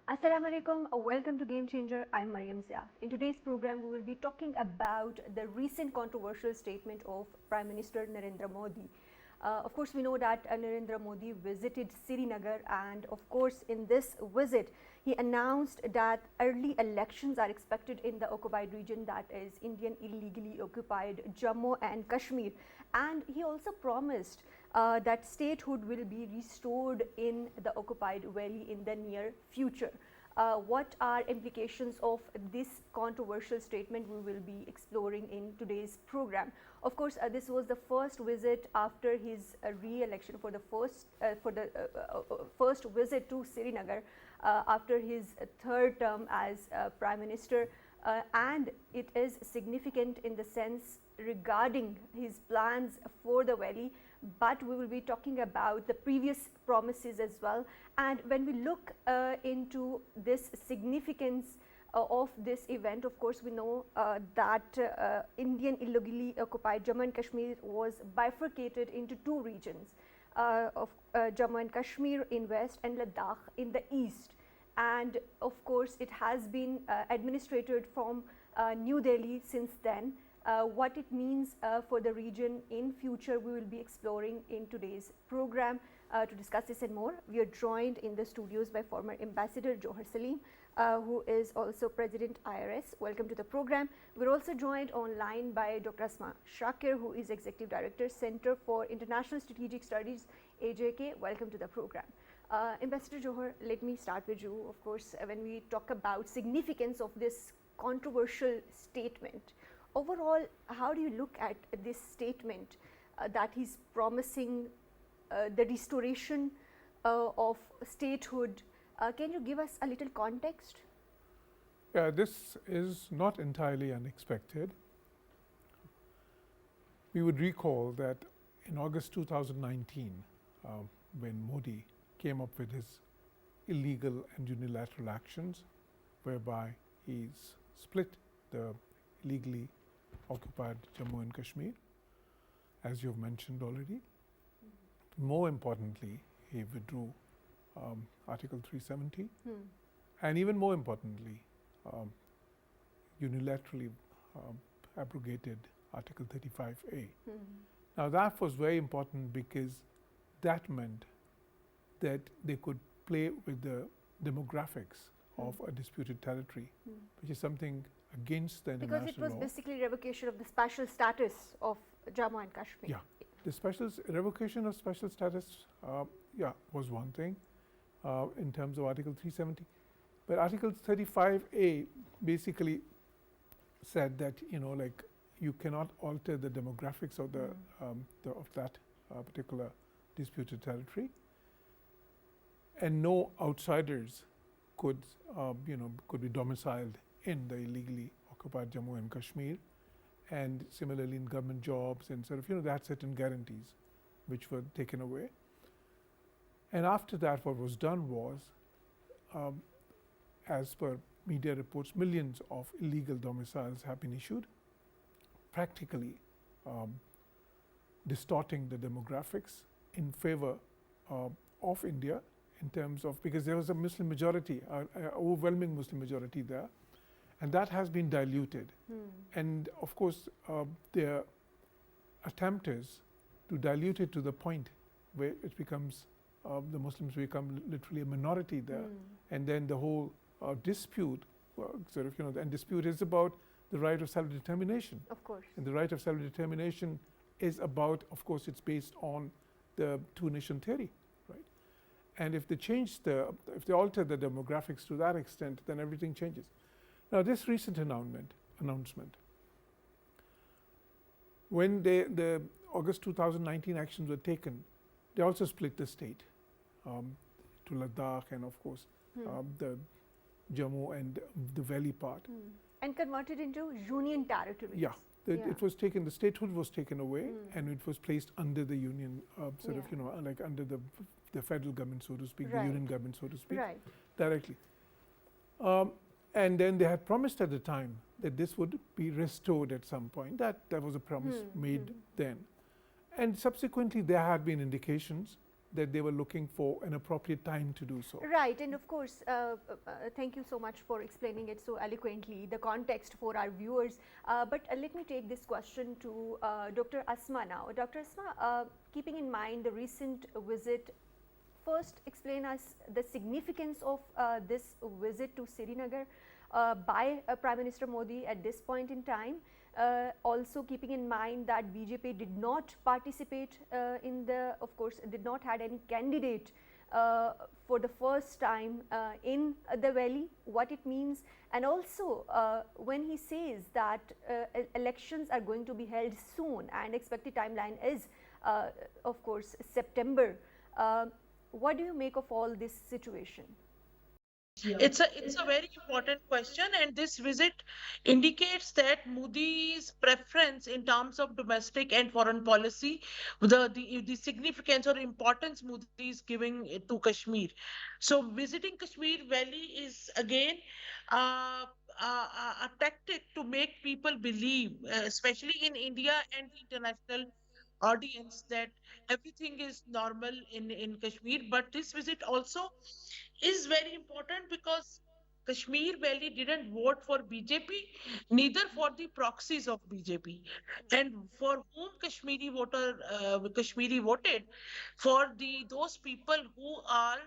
Assalamu alaikum, welcome to Game Changer. I'm Maryam Zia. In today's program, we will be talking about the recent controversial statement of Prime Minister Narendra Modi. Of course, we know that Narendra Modi visited Srinagar, and of course, in this visit, he announced that early elections are expected in the occupied region, that is Indian illegally occupied Jammu and Kashmir. And he also promised that statehood will be restored in the occupied valley in the near future. What are implications of this controversial statement we will be exploring in today's program. Of course, this was the first visit after his re-election for the first visit to Srinagar after his third term as Prime Minister, and it is significant in the sense regarding his plans for the valley, but we will be talking about the previous promises as well. And when we look into this significance of this event, of course we know that Indian illegally occupied Jammu and Kashmir was bifurcated into two regions of Jammu and Kashmir in west and Ladakh in the east. And of course it has been administered from New Delhi since then. What it means for the region in future, we will be exploring in today's program. To discuss this and more, we are joined in the studios by former Ambassador Jauhar Saleem, who is also President IRS. Welcome to the program. We're also joined online by Dr. Asma, Shakir, who is Executive Director, Center for International Strategic Studies, Iiojk. Welcome to the program. Ambassador Jauhar, let me start with you. Of course, when we talk about significance of this controversial statement, overall, how do you look at this statement that he's promising the restoration of statehood? Can you give us a little context? Yeah, this is not entirely unexpected. We would recall that in August 2019, when Modi came up with his illegal and unilateral actions, whereby he's split the illegally occupied Jammu and Kashmir, as you've mentioned already. More importantly, he withdrew Article 370, and even more importantly, unilaterally abrogated Article 35A. Now that was very important because that meant that they could play with the demographics of a disputed territory, which is something against the international law. Because it was basically revocation of the special status of Jammu and Kashmir. Yeah, the revocation of special status, was one thing in terms of Article 370. But Article 35A basically said that, you cannot alter the demographics of of that particular disputed territory, and no outsiders could be domiciled in the illegally occupied Jammu and Kashmir, and similarly in government jobs, and they had certain guarantees which were taken away. And after that, what was done was, as per media reports, millions of illegal domiciles have been issued, practically distorting the demographics in favor of India, in terms of, because there was a Muslim majority, an overwhelming Muslim majority there, and that has been diluted. And of course, their attempt is to dilute it to the point where it becomes, the Muslims become literally a minority there, and then the whole dispute, and dispute is about the right of self-determination. Of course. And the right of self-determination is about, of course, it's based on the two-nation theory, right? And if they alter the demographics to that extent, then everything changes. Now, this recent announcement, when the August 2019 actions were taken, they also split the state to Ladakh and, of course, the Jammu and the valley part. And converted into union territories. Yeah. It was taken, the statehood was taken away, and it was placed under the union, like under the federal government, so to speak, the union government, so to speak, directly. And then they had promised at the time that this would be restored at some point. That was a promise made then. And subsequently, there had been indications that they were looking for an appropriate time to do so. Right, and of course, thank you so much for explaining it so eloquently, the context for our viewers. But let me take this question to Dr. Asma now. Dr. Asma, keeping in mind the recent visit, first explain us the significance of this visit to Srinagar by Prime Minister Modi at this point in time. Also keeping in mind that BJP did not participate in the, of course, did not had any candidate for the first time in the valley, what it means, and also when he says that elections are going to be held soon and expected timeline is of course September. What do you make of all this situation? It's a very important question, and this visit indicates that Modi's preference in terms of domestic and foreign policy, the significance or importance Modi is giving to Kashmir. So visiting Kashmir Valley is again a tactic to make people believe, especially in India and the international audience, that everything is normal in Kashmir. But this visit also is very important because Kashmir Valley didn't vote for BJP, neither for the proxies of BJP. And for whom Kashmiri voted, for those people who are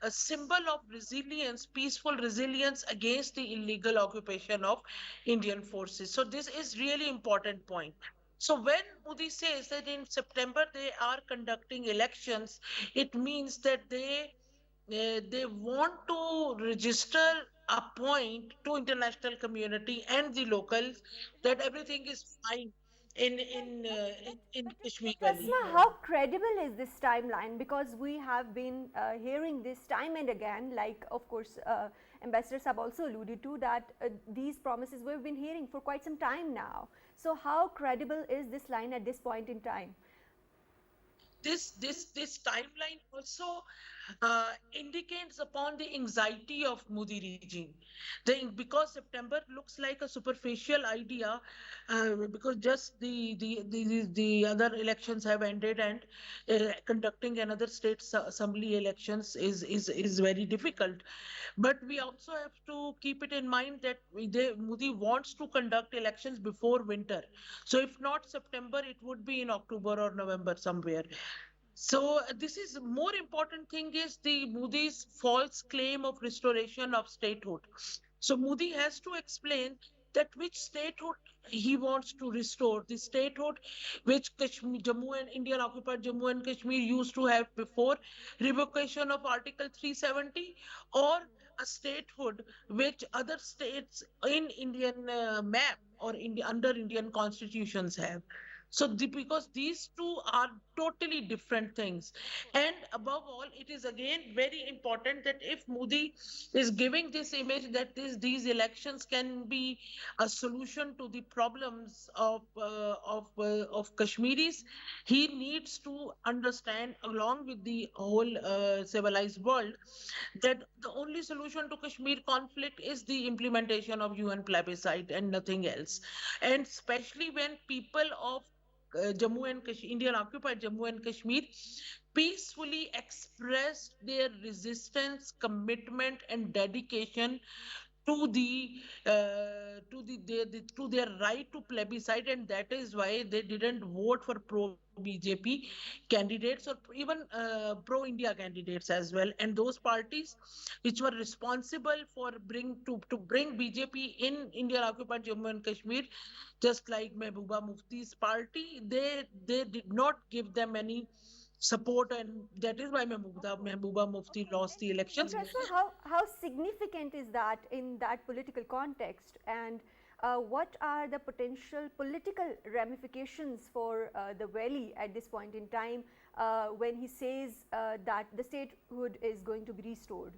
a symbol of resilience, peaceful resilience against the illegal occupation of Indian forces. So this is really important point. So when Modi says that in September they are conducting elections, it means that they want to register a point to international community and the locals that everything is fine in Kashmir But Valley. Asma, how credible is this timeline? Because we have been hearing this time and again, like of course ambassadors have also alluded to that these promises we've been hearing for quite some time now. So how credible is this line at this point in time? This timeline also indicates upon the anxiety of Modi regime. Because September looks like a superficial idea, because just the other elections have ended, and conducting another state assembly elections is very difficult. But we also have to keep it in mind that Modi wants to conduct elections before winter. So if not September, it would be in October or November somewhere. So this is more important thing is the Modi's false claim of restoration of statehood. So Modi has to explain that which statehood he wants to restore, the statehood which Kashmir, Jammu and Indian occupied Jammu and Kashmir used to have before revocation of Article 370, or a statehood which other states in Indian map or under Indian constitutions have. So because these two are totally different things. And above all, it is again very important that if Modi is giving this image that these elections can be a solution to the problems of Kashmiris, he needs to understand, along with the whole civilized world, that the only solution to Kashmir conflict is the implementation of UN plebiscite and nothing else. And especially when people of Jammu and Kashmir, Indian occupied Jammu and Kashmir, peacefully expressed their resistance, commitment, and dedication to to their right to plebiscite, and that is why they didn't vote for pro BJP candidates or even pro India candidates as well. And those parties which were responsible for bring BJP in Indian occupied Jammu and Kashmir, just like Mehbooba Mufti's party, they did not give them any support, and that is why Mehbooba Mufti lost the elections. Dr. Asma, how significant is that in that political context, and what are the potential political ramifications for the valley at this point in time when he says that the statehood is going to be restored?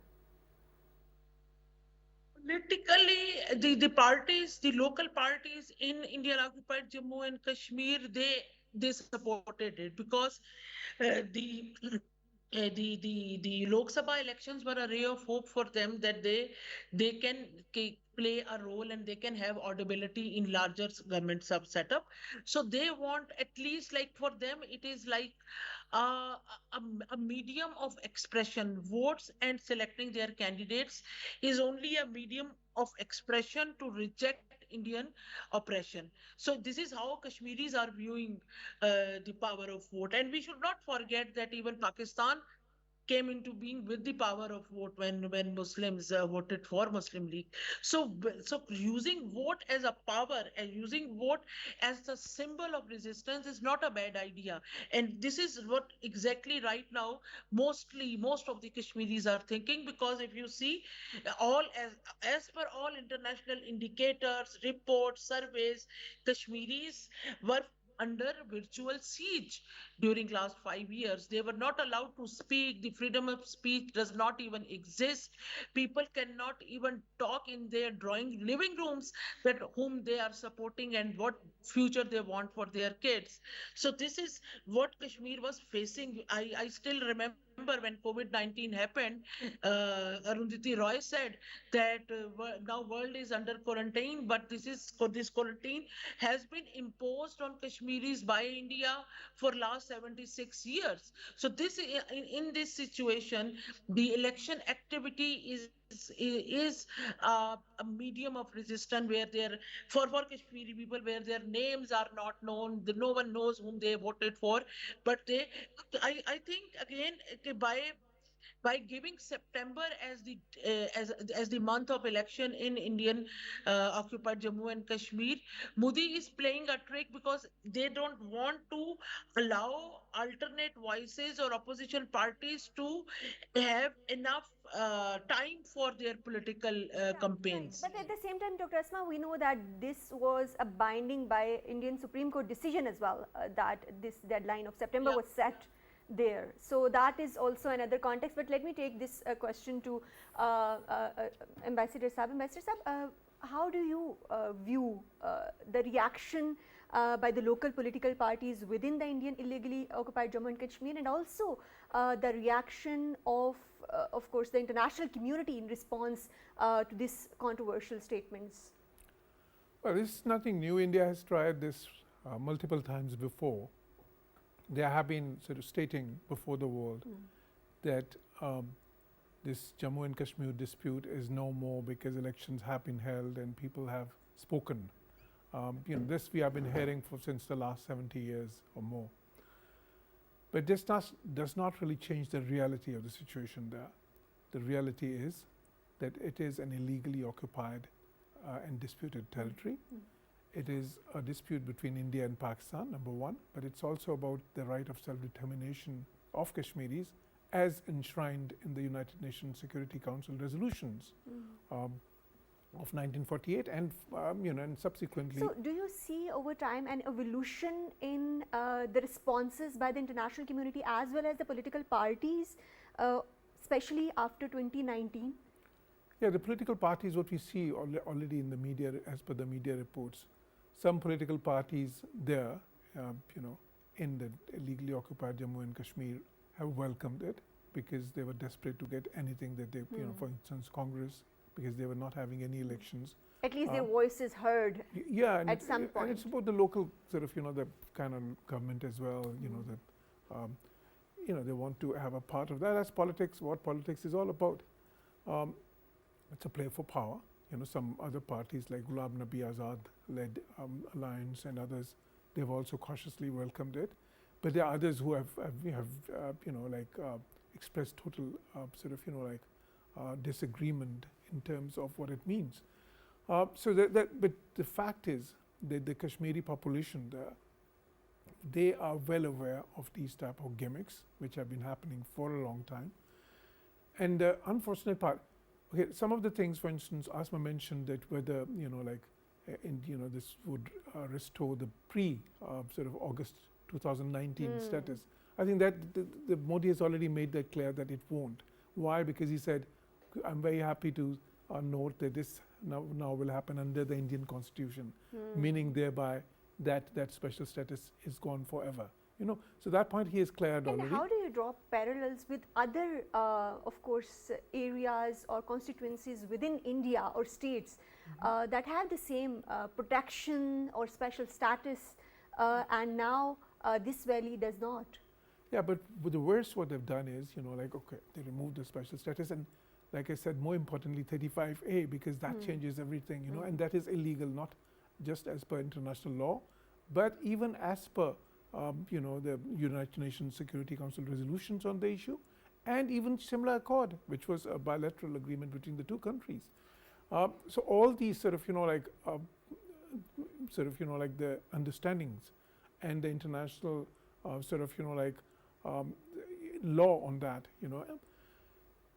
Politically, the local parties in Indian occupied Jammu and Kashmir, they supported it because the the Lok Sabha elections were a ray of hope for them that they can play a role and they can have audibility in larger government sub setup. So they want, at least like for them, it is like a medium of expression. Votes and selecting their candidates is only a medium of expression to reject Indian oppression. So this is how Kashmiris are viewing the power of vote. And we should not forget that even Pakistan came into being with the power of vote when Muslims voted for Muslim League. So using vote as a power and using vote as a symbol of resistance is not a bad idea. And this is what exactly right now most of the Kashmiris are thinking, because if you see, all as per all international indicators, reports, surveys, Kashmiris were under virtual siege during last 5 years. They were not allowed to speak. The freedom of speech does not even exist. People cannot even talk in their drawing living rooms that whom they are supporting and what future they want for their kids. So this is what Kashmir was facing. I still remember when COVID-19 happened, Arundhati Roy said that now world is under quarantine, but this quarantine has been imposed on Kashmiris by India for last 76 years. So in this situation, the election activity is a medium of resistance where for Kashmiri people, where their names are not known, no one knows whom they voted for, but I think again, by giving September as the month of election in Indian occupied Jammu and Kashmir, Modi is playing a trick because they don't want to allow alternate voices or opposition parties to have enough time for their political Yeah, right. campaigns. But at the same time, Dr. Asma, we know that this was a binding by Indian Supreme Court decision as well, that this deadline of September Yeah. was set there. So that is also another context. But let me take this question to Ambassador Saab. Ambassador Saab, how do you view the reaction by the local political parties within the Indian illegally occupied Jammu and Kashmir, and also the reaction of course, the international community in response to these controversial statements? Well, this is nothing new. India has tried this multiple times before. They have been sort of stating before the world that this Jammu and Kashmir dispute is no more because elections have been held and people have spoken. This we have been hearing for since the last 70 years or more. But this does not really change the reality of the situation there. The reality is that it is an illegally occupied and disputed territory. It is a dispute between India and Pakistan, number one, but it's also about the right of self-determination of Kashmiris as enshrined in the United Nations Security Council resolutions of 1948 and and subsequently. So do you see over time an evolution in the responses by the international community as well as the political parties, especially after 2019? Yeah, the political parties, what we see already in the media, as per the media reports, some political parties there, in the illegally occupied Jammu and Kashmir have welcomed it because they were desperate to get anything that they, for instance, Congress, because they were not having any elections. At least their voice is heard Yeah, and at some point. And it's about the local sort of, the kind of government as well, that, they want to have a part of that. That's politics, what politics is all about. It's a play for power. Some other parties like Ghulam Nabi Azad-led alliance and others, they've also cautiously welcomed it. But there are others who have expressed total disagreement in terms of what it means. But the fact is that the Kashmiri population there, they are well aware of these type of gimmicks which have been happening for a long time. And the unfortunate part, okay, some of the things, for instance, Asma mentioned that whether, this would restore the sort of August 2019 status. I think that the Modi has already made that clear that it won't. Why? Because he said, I'm very happy to note that this now will happen under the Indian constitution, meaning thereby that special status is gone forever. So that point he has cleared And already. how do you draw parallels with other, of course, areas or constituencies within India or states that have the same protection or special status, and now this valley does not? Yeah, but with the worst, what they've done is, like, okay, they removed the special status, and like I said, more importantly, 35A, because that changes everything, and that is illegal, not just as per international law, but even as per, the United Nations Security Council resolutions on the issue, and even Shimla Accord, which was a bilateral agreement between the two countries. So all these sort of, like the understandings and the international law on that,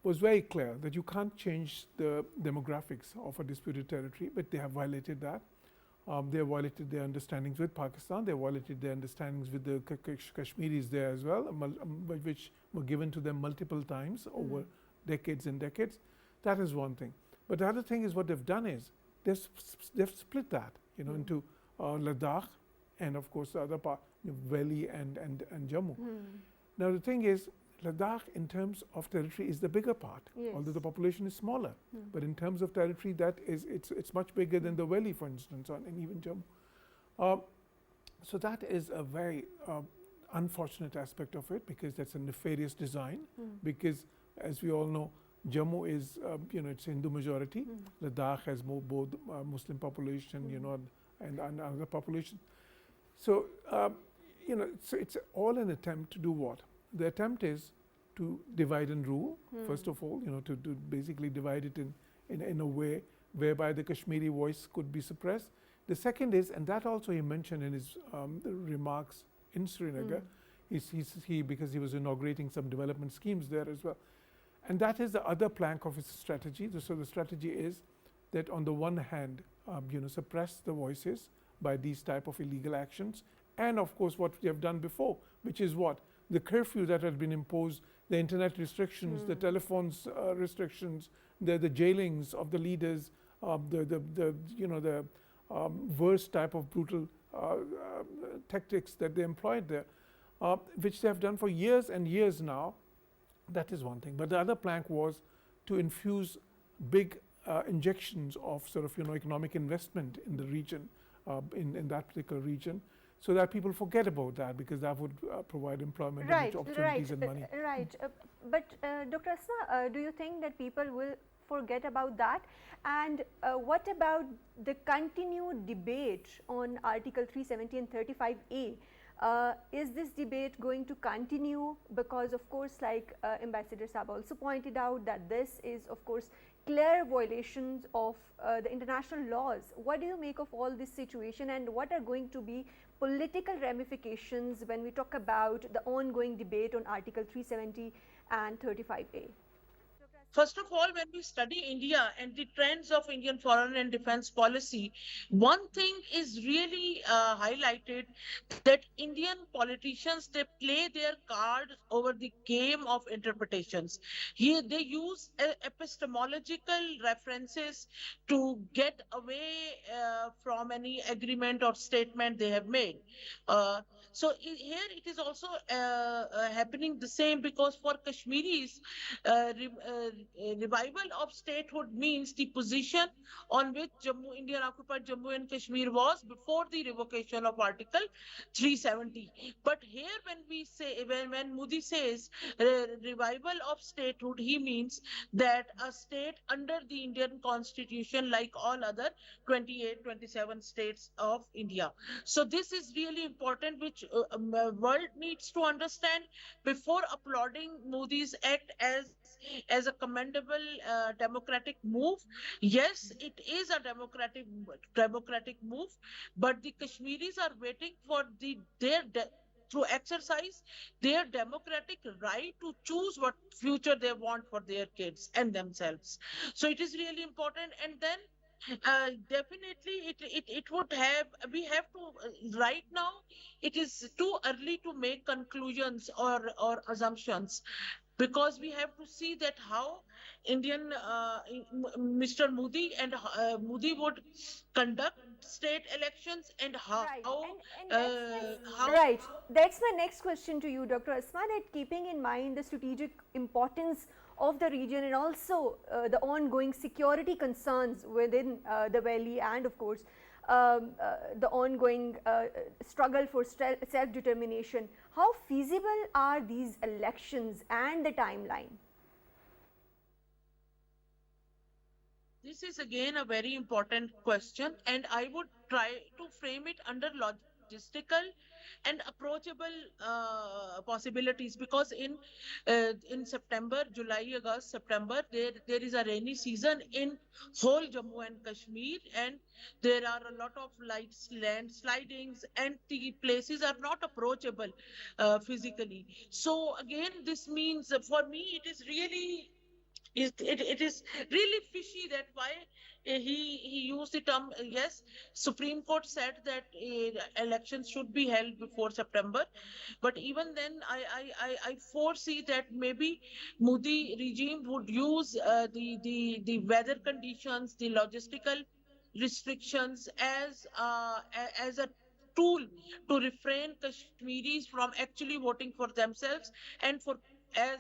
was very clear that you can't change the demographics of a disputed territory, but they have violated that. They have violated their understandings with Pakistan. They violated their understandings with the Kashmiris there as well, which were given to them multiple times over decades and decades. That is one thing. But the other thing is what they've done is they've split that, into Ladakh and of course the other part, Valley and Jammu. Now the thing is, Ladakh in terms of territory is the bigger part, although the population is smaller. But in terms of territory, it's much bigger than the Valley, for instance, and even Jammu. So that is a very unfortunate aspect of it, because that's a nefarious design. Because as we all know, Jammu is, it's Hindu majority. Ladakh has both Muslim population, and other population. So, so it's all an attempt to do what? The attempt is to divide and rule, first of all, to basically divide it in a way whereby the Kashmiri voice could be suppressed. The second is, and that also he mentioned in his remarks in Srinagar, because he was inaugurating some development schemes there as well. And that is the other plank of his strategy. So the strategy is that on the one hand, suppress the voices by these type of illegal actions, and of course what we have done before, which is what? The curfew that had been imposed, the internet restrictions, the telephones restrictions, the jailings of the leaders, the worst type of brutal tactics that they employed there, which they have done for years and years now. That is one thing. But the other plank was to infuse big injections of economic investment in the region, in that particular region, so that people forget about that, because that would provide employment and opportunities and money. Right. But Dr. Asma, do you think that people will forget about that? And what about the continued debate on Article 370 and 35A? Is this debate going to continue? Because of course, like Ambassador Saab also pointed out, that this is of course clear violations of the international laws. What do you make of all this situation, and what are going to be political ramifications when we talk about the ongoing debate on Article 370 and 35A? First of all, when we study India and the trends of Indian foreign and defense policy, one thing is really highlighted, that Indian politicians, they play their cards over the game of interpretations. Here they use epistemological references to get away from any agreement or statement they have made. Here it is also happening the same, because for Kashmiris, revival of statehood means the position on which Indian occupied Jammu and Kashmir was before the revocation of Article 370. But here, when we say, when Modi says revival of statehood, he means that a state under the Indian Constitution, like all other 28, 27 states of India. So this is really important, which world needs to understand before applauding Modi's act as a commendable democratic move. Yes, it is a democratic move, but the Kashmiris are waiting for to exercise their democratic right to choose what future they want for their kids and themselves. So it is really important. And then definitely it would have, we have to, right now it is too early to make conclusions or assumptions. because we have to see that how Mr. Modi and Modi would conduct state elections and Right, and that's my how right. That's my next question to you, Dr. Asma. That keeping in mind the strategic importance of the region and also the ongoing security concerns within the valley, and of course the ongoing struggle for self-determination. How feasible are these elections and the timeline? this is again a very important question, and I would try to frame it under logistical and approachable possibilities, because in September, July, August, September, there is a rainy season in whole Jammu and Kashmir, and there are a lot of light landslidings, and the places are not approachable physically. So again, this means for me it is really it is really fishy that why he used the term. Yes, Supreme Court said that elections should be held before September, but even then I foresee that maybe Modi regime would use the weather conditions, the logistical restrictions as a tool to refrain Kashmiris from actually voting for themselves, and for as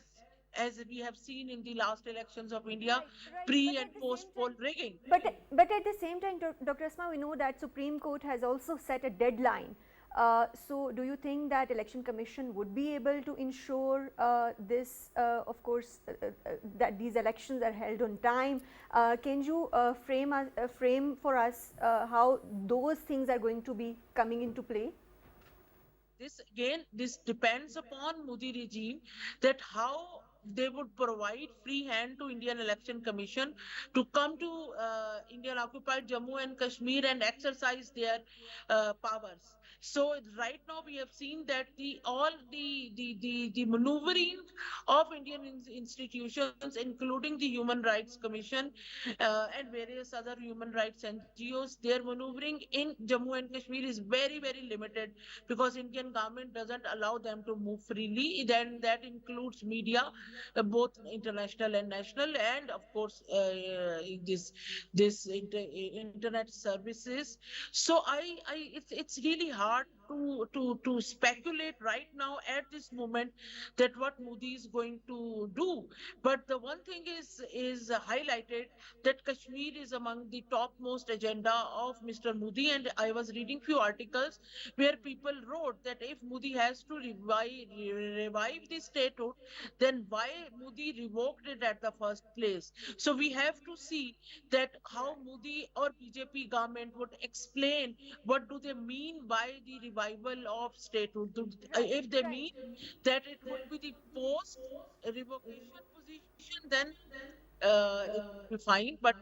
as we have seen in the last elections of India, Right, right. pre and post poll rigging. But at the same time, Dr. Asma, we know that Supreme Court has also set a deadline. So, do you think that Election Commission would be able to ensure this, of course, that these elections are held on time? Can you frame for us how those things are going to be coming into play? This again, this depends upon Modi regime, that how they would provide free hand to Indian Election Commission to come to Indian occupied Jammu and Kashmir and exercise their powers. So right now we have seen that the maneuvering of Indian institutions, including the Human Rights Commission and various other human rights NGOs, their maneuvering in Jammu and Kashmir is very limited, because Indian government doesn't allow them to move freely. Then that includes media, both international and national, and of course internet services. So it's really hard to speculate right now at this moment that what Modi is going to do. But the one thing is highlighted, that Kashmir is among the topmost agenda of Mr. Modi, and I was reading few articles where people wrote that if Modi has to revive the statehood, then why Modi revoked it at the first place? So we have to see that how Modi or BJP government would explain what do they mean by the revival of statehood. Right, If they right. mean that it would be the post revocation position, then it would be fine. But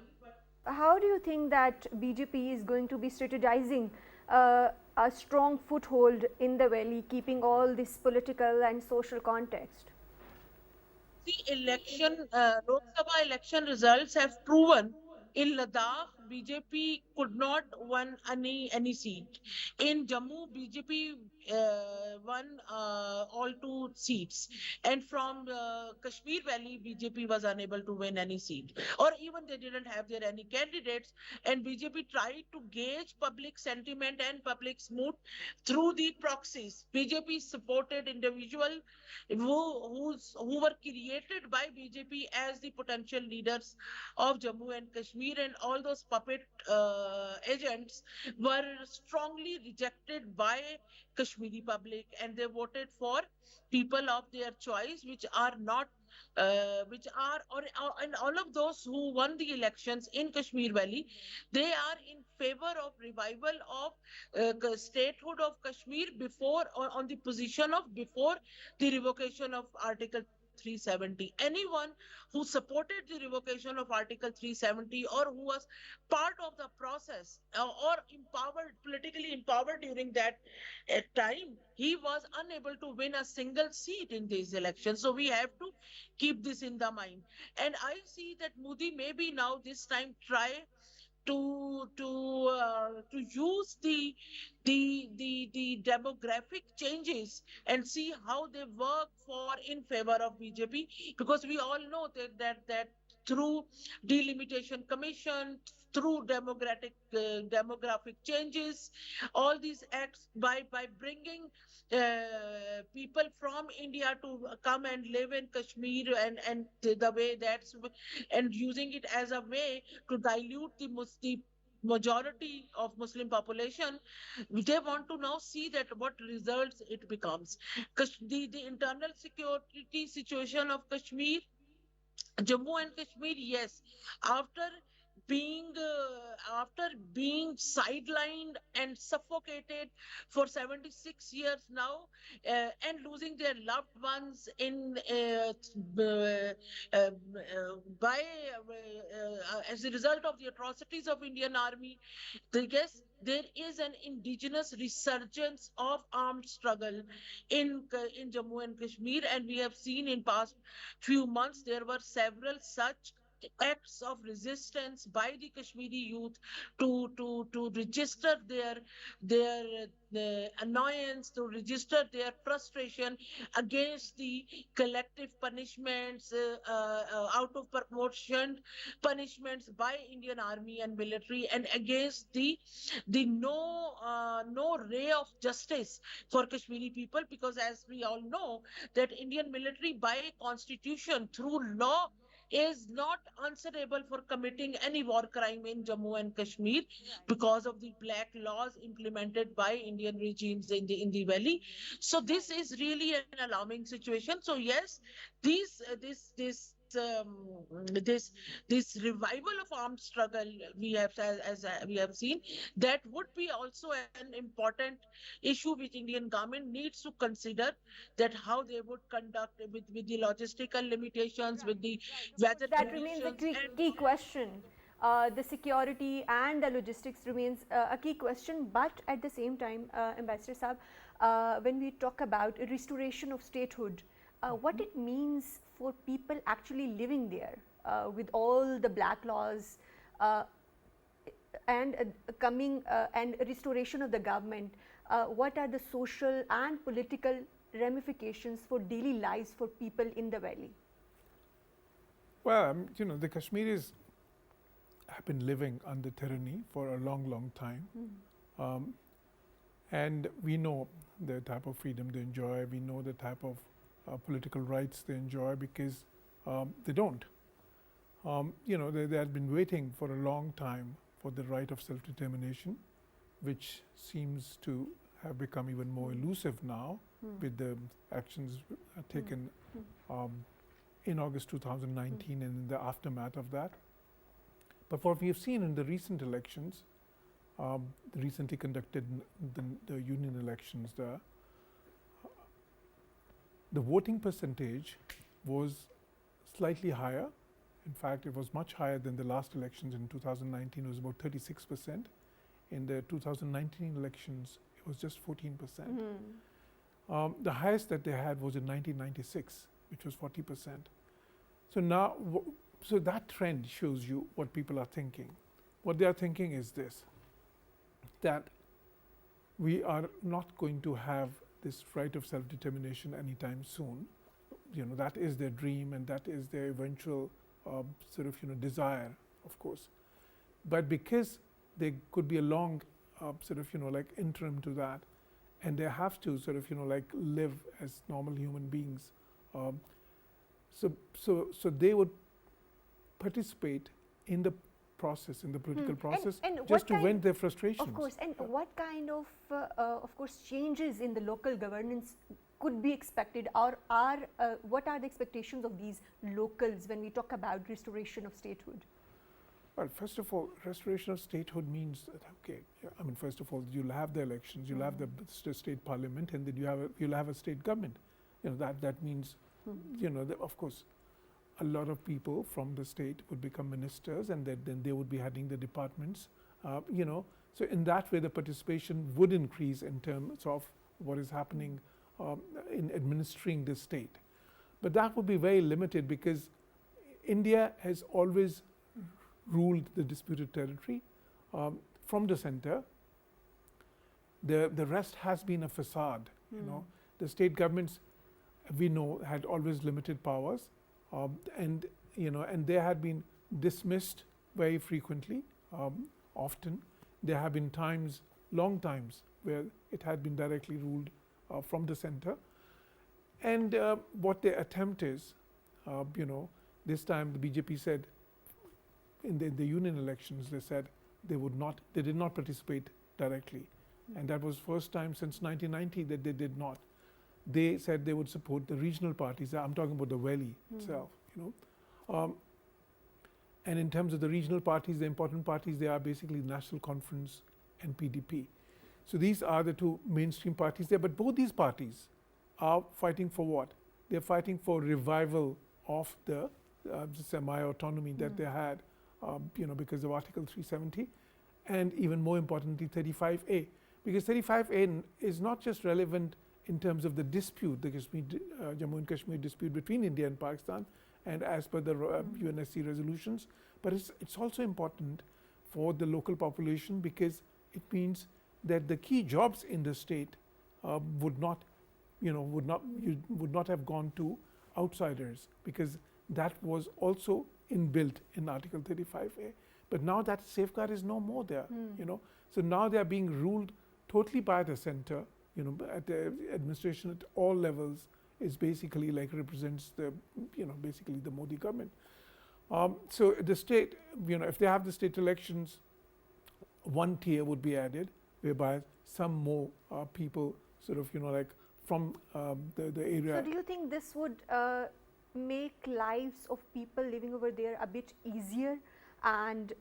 How do you think that BJP is going to be strategizing a strong foothold in the valley, keeping all this political and social context? the Lok Sabha election results have proven in Ladakh, BJP could not win any seat. In Jammu, BJP won all two seats. And from Kashmir Valley, BJP was unable to win any seat. Or even they didn't have their any candidates. And BJP tried to gauge public sentiment and public's mood through the proxies. BJP supported individuals who were created by BJP as the potential leaders of Jammu and Kashmir, and all those puppet agents were strongly rejected by Kashmiri public, and they voted for people of their choice, which are not which are and all of those who won the elections in Kashmir Valley, they are in favor of revival of statehood of Kashmir before, on the position of before the revocation of Article 370. Anyone who supported the revocation of Article 370, or who was part of the process, or empowered, politically empowered during that time, he was unable to win a single seat in these elections. So we have to keep this in the mind. And I see that Modi maybe now this time try to use the demographic changes and see how they work for in favor of BJP, because we all know that through delimitation commission, through demographic changes, all these acts, by bringing people from India to come and live in Kashmir, and the way that's, and using it as a way to dilute the majority of Muslim population, they want to now see that what results it becomes. Because the internal security situation of Kashmir, Jammu and Kashmir, yes, after after being sidelined and suffocated for 76 years now, and losing their loved ones in by as a result of the atrocities of Indian Army, yes, there is an indigenous resurgence of armed struggle in Jammu and Kashmir, and we have seen in past few months there were several such acts of resistance by the Kashmiri youth to register their annoyance, to register their frustration against the collective punishments, out of proportion punishments by Indian army and military, and against the no ray of justice for Kashmiri people, because as we all know that Indian military by constitution through law is not answerable for committing any war crime in Jammu and Kashmir because of the black laws implemented by Indian regimes in the valley. So this is really an alarming situation. So yes, these this revival of armed struggle we have, as we have seen, that would be also an important issue which Indian government needs to consider, that how they would conduct with the logistical limitations, with the weather That remains a conditions, and key question. The security and the logistics remains a key question, but at the same time, Ambassador Saab, when we talk about a restoration of statehood, what it means for people actually living there with all the black laws and coming and restoration of the government, what are the social and political ramifications for daily lives for people in the valley? Well, the Kashmiris have been living under tyranny for a long, long time. And we know the type of freedom they enjoy. We know the type of political rights they enjoy, because they don't. They had been waiting for a long time for the right of self-determination, which seems to have become even more elusive now with the actions taken in August 2019 and in the aftermath of that. But what we have seen in the recent elections, the recently conducted the union elections, the voting percentage was slightly higher. In fact, it was much higher than the last elections in 2019. It was about 36%. In the 2019 elections, it was just 14%. The highest that they had was in 1996, which was 40%. So now, so that trend shows you what people are thinking. What they are thinking is this, that we are not going to have this right of self-determination anytime soon. That is their dream, and that is their eventual desire, of course. But because there could be a long interim to that, and they have to live as normal human beings, so they would participate in the process, in the political process, and just to vent their frustrations. Of course, and what kind of course, changes in the local governance could be expected, or what are the expectations of these locals when we talk about restoration of statehood? Well, first of all, restoration of statehood means that, first of all, you'll have the elections, you'll have the state parliament, and then you'll have a state government. That means, of course, a lot of people from the state would become ministers, and then they would be heading the departments. So in that way, the participation would increase in terms of what is happening in administering the state. But that would be very limited, because India has always ruled the disputed territory. from the center. The rest has been a facade. You know, the state governments, we know, had always limited powers, and and they had been dismissed very frequently. Often, there have been times, long times, where it had been directly ruled from the center. And what their attempt is, this time the BJP said in the union elections, they said they did not participate directly. And that was first time since 1990 that they did not. They said they would support the regional parties. I'm talking about the valley itself, and in terms of the regional parties, the important parties, they are basically National Conference and PDP. So these are the two mainstream parties there. But both these parties are fighting for what? They're fighting for revival of the semi-autonomy that they had, because of Article 370, and even more importantly, 35A. Because 35A is not just relevant in terms of the dispute, the Jammu and Kashmir dispute between India and Pakistan, and as per the UNSC resolutions, but it's also important for the local population, because it means that the key jobs in the state would not have gone to outsiders, because that was also inbuilt in Article 35A. But now that safeguard is no more there. So now they are being ruled totally by the center. At the administration at all levels is basically like represents the basically the Modi government. So the state, if they have the state elections, one tier would be added, whereby some more people sort of like from the area. So do you think this would make lives of people living over there a bit easier, and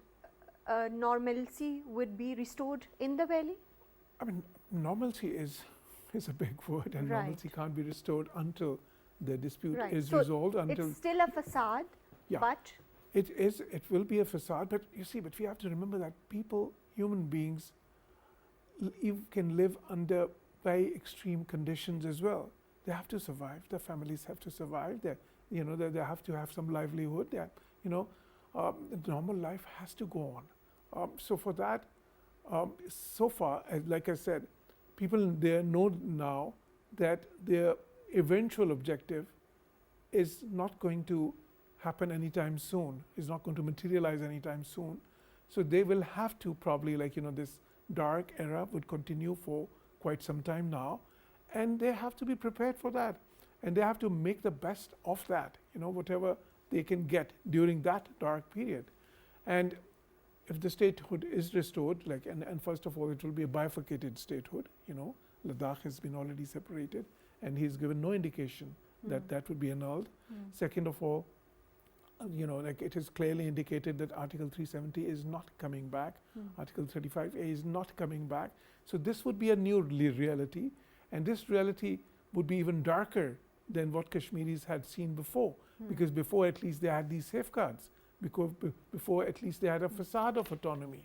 normalcy would be restored in the valley? I mean, normalcy is a big word, and normalcy can't be restored until the dispute is resolved. Until it's still a facade, but it will be a facade. But you see, we have to remember that people, human beings, can live under very extreme conditions as well. They have to survive. Their families have to survive. They have to have some livelihood. Normal life has to go on. So for that, so far, like I said, people there know now that their eventual objective is not going to happen anytime soon, is not going to materialize anytime soon. So they will have to probably, this dark era would continue for quite some time now, and they have to be prepared for that, and they have to make the best of that, whatever they can get during that dark period. And if the statehood is restored, and first of all, it will be a bifurcated statehood. Ladakh has been already separated, and he's given no indication that that would be annulled. Second of all, it is clearly indicated that Article 370 is not coming back. Article 35A is not coming back. So this would be a new reality, and this reality would be even darker than what Kashmiris had seen before, because before at least they had these safeguards. Because before at least they had a facade of autonomy.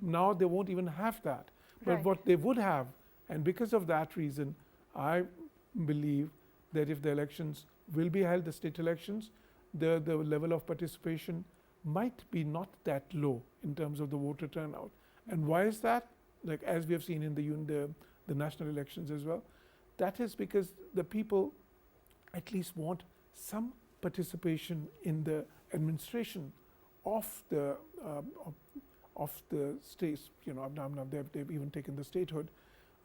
Now they won't even have that. But what they would have, and because of that reason, I believe that if the elections will be held, the state elections, the level of participation might be not that low in terms of the voter turnout. And why is that? As we have seen in the national elections as well, that is because the people at least want some participation in the administration of the states. Now they've even taken the statehood,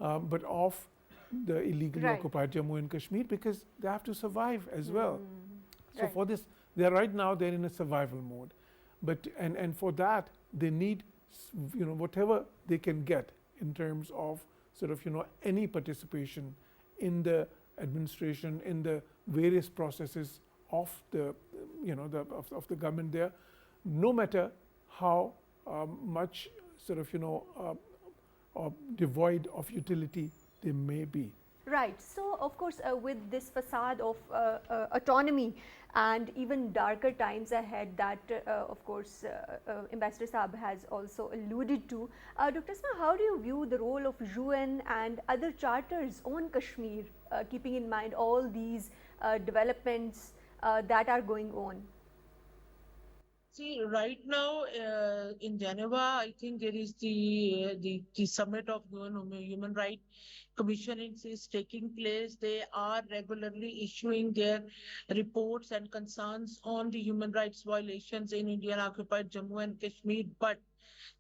but of the illegally occupied Jammu and Kashmir, because they have to survive as well. So for this, they're in a survival mode. But and for that, they need whatever they can get in terms of sort of any participation in the administration, in the various processes of the of the government there, no matter how much sort of devoid of utility they may be. Right. So, of course, with this facade of autonomy and even darker times ahead that, of course, Ambassador Saab has also alluded to, Dr. Asma, how do you view the role of UN and other charters on Kashmir, keeping in mind all these developments that are going on? See, right now in Geneva, I think there is the summit of Human Rights Commission is taking place. They are regularly issuing their reports and concerns on the human rights violations in Indian occupied Jammu and Kashmir. But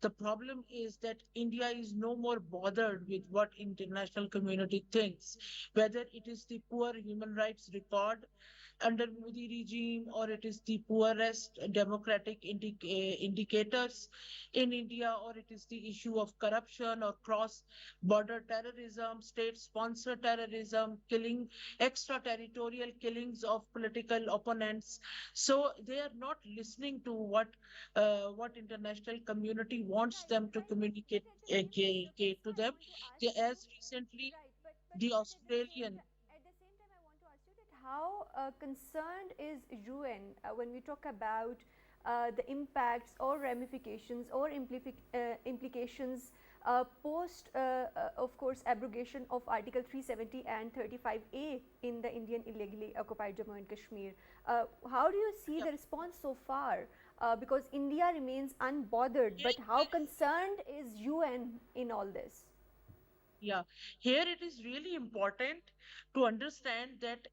the problem is that India is no more bothered with what international community thinks, whether it is the poor human rights record under Modi regime, or it is the poorest democratic indicators in India, or it is the issue of corruption or cross-border terrorism, state-sponsored terrorism, killing, extraterritorial killings of political opponents. So they are not listening to what international community wants Right, them to right. communicate Definitely. So to Asma, I them. want to ask you, As recently, right, the Australian. at the same time, I want to ask you that how concerned is UN when we talk about the impacts or ramifications or implications post, of course, abrogation of Article 370 and 35A in the Indian illegally occupied Jammu and Kashmir. How do you see Yeah. the response so far? Because India remains unbothered, but how concerned is UN in all this? Yeah, here it is really important to understand that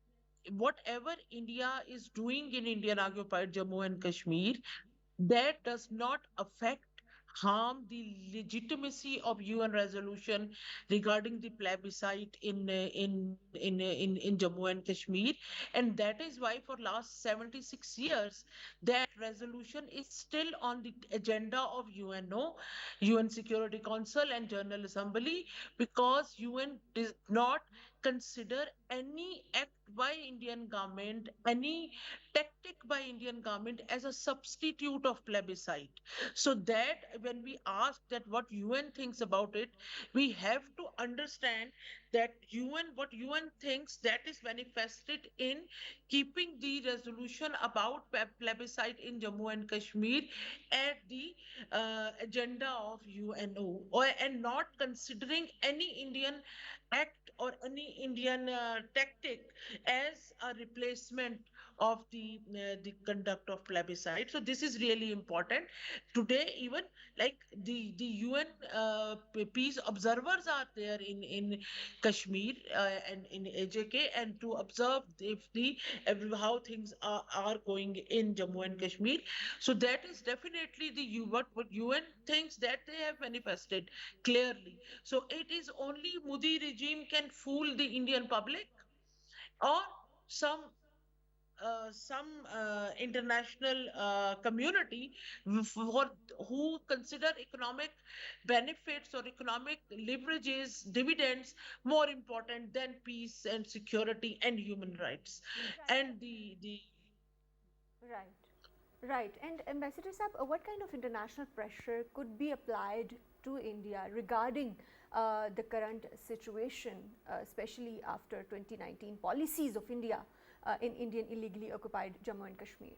whatever India is doing in Indian occupied Jammu and Kashmir, that does not affect, harm the legitimacy of UN resolution regarding the plebiscite in Jammu and Kashmir, and that is why for last 76 years that resolution is still on the agenda of UNO, UN Security Council and General Assembly, because UN does not consider any act by Indian government, any tactic by Indian government as a substitute of plebiscite. So that when we ask that what UN thinks about it, we have to understand that what UN thinks, that is manifested in keeping the resolution about plebiscite in Jammu and Kashmir at the agenda of UNO, and not considering any Indian act or any Indian tactic as a replacement of the conduct of plebiscite. So this is really important today. Even like the UN peace observers are there in Kashmir and in Iiojk, and to observe if how things are going in Jammu and Kashmir. So that is definitely what UN thinks, that they have manifested clearly. So it is only Modi regime can fool the Indian public, or some international community for who consider economic benefits or economic leverages, dividends more important than peace and security and human rights. Right. And the Right. Right. And Ambassador Saab, what kind of international pressure could be applied to India regarding the current situation, especially after 2019 policies of India in Indian illegally occupied Jammu and Kashmir?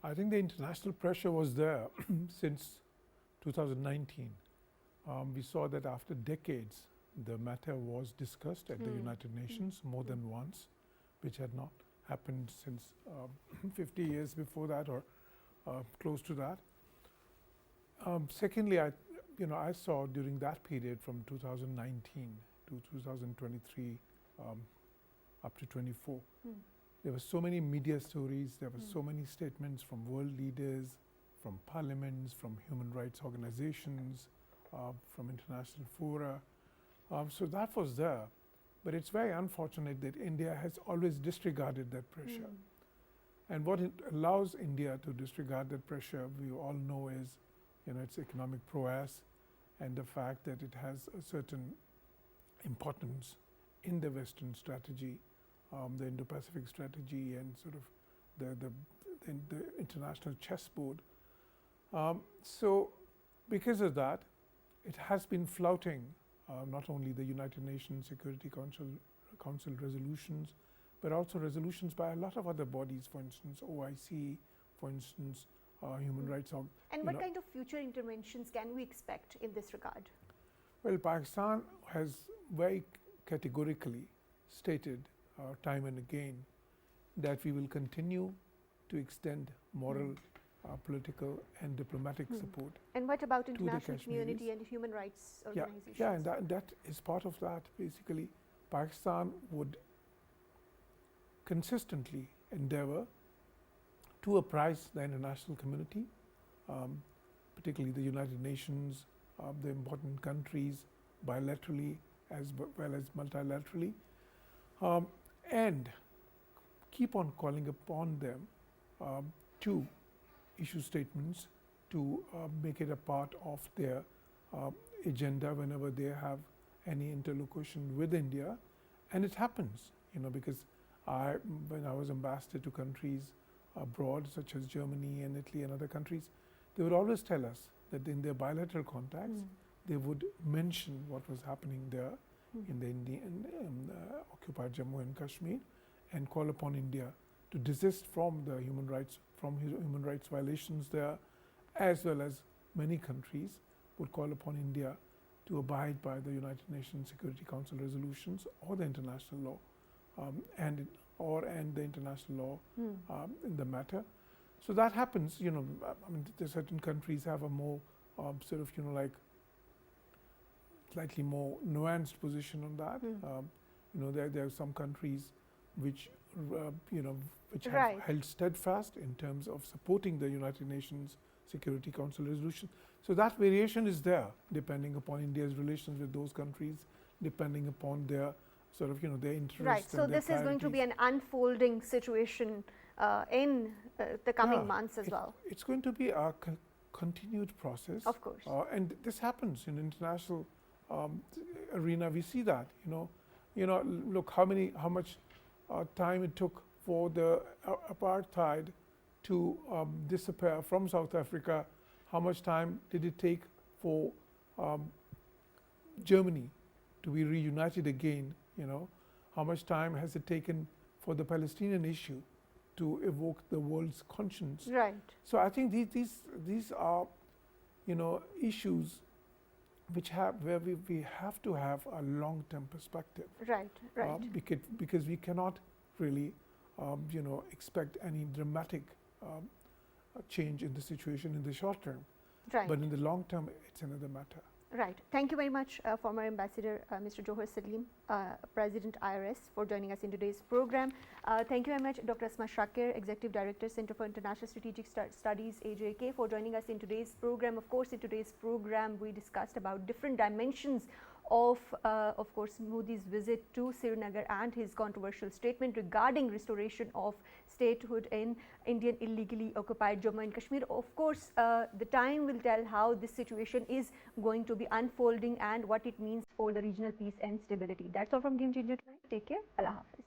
I think the international pressure was there since 2019. We saw that after decades, the matter was discussed at the United Nations more than once, which had not happened since 50 years before that, or close to that. Secondly, I saw during that period from 2019 to 2023 up to 24, there were so many media stories, there were so many statements from world leaders, from parliaments, from human rights organizations, from international fora. So that was there. But it's very unfortunate that India has always disregarded that pressure. And what it allows India to disregard that pressure, we all know, is its economic prowess and the fact that it has a certain importance in the Western strategy, the Indo-Pacific strategy, and sort of the international chessboard. So because of that, it has been flouting not only the United Nations Security Council resolutions, but also resolutions by a lot of other bodies, for instance, OIC, for instance, human rights. And what kind of future interventions can we expect in this regard? Well, Pakistan has very categorically stated time and again that we will continue to extend moral political and diplomatic support. And what about the international Kashmiris. community and human rights organizations? Yeah, and that is part of that. Basically, Pakistan would consistently endeavor to apprise the international community, particularly the United Nations, the important countries, bilaterally as well as multilaterally, and keep on calling upon them to issue statements, to make it a part of their agenda whenever they have any interlocution with India. And it happens, because when I was ambassador to countries abroad, such as Germany and Italy and other countries, they would always tell us that in their bilateral contacts, they would mention what was happening there in the Indian occupied Jammu and Kashmir, and call upon India to desist from the human rights violations there, as well as many countries would call upon India to abide by the United Nations Security Council resolutions or the international law, and the international law in the matter. So that happens. I mean, certain countries have a more sort of slightly more nuanced position on that. There are some countries which which have held steadfast in terms of supporting the United Nations Security Council resolution. So that variation is there, depending upon India's relations with those countries, depending upon their sort of their interests. Right. So this is going to be an unfolding situation in the coming months as well. It's going to be a continued process. Of course. And this happens in international arena. We see that. Look how much time it took for the apartheid to disappear from South Africa. How much time did it take for Germany to be reunited again? How much time has it taken for the Palestinian issue to evoke the world's conscience? Right. So I think these are issues which where we have to have a long-term perspective. Right. Right. Because we cannot really expect any dramatic change in the situation in the short term. Right. But in the long term, it's another matter. Right. Thank you very much, former Ambassador Mr. Jauhar Saleem, President IRS, for joining us in today's program. Thank you very much, Dr. Asma Shakir, Executive Director, Center for International Strategic Studies, Iiojk, for joining us in today's program. Of course, in today's program, we discussed about different dimensions of course, Modi's visit to Srinagar and his controversial statement regarding restoration of statehood in Indian illegally occupied Jammu and Kashmir. Of course, the time will tell how this situation is going to be unfolding and what it means for the regional peace and stability. That's all from Game Changer tonight. Take care. Allah Hafiz.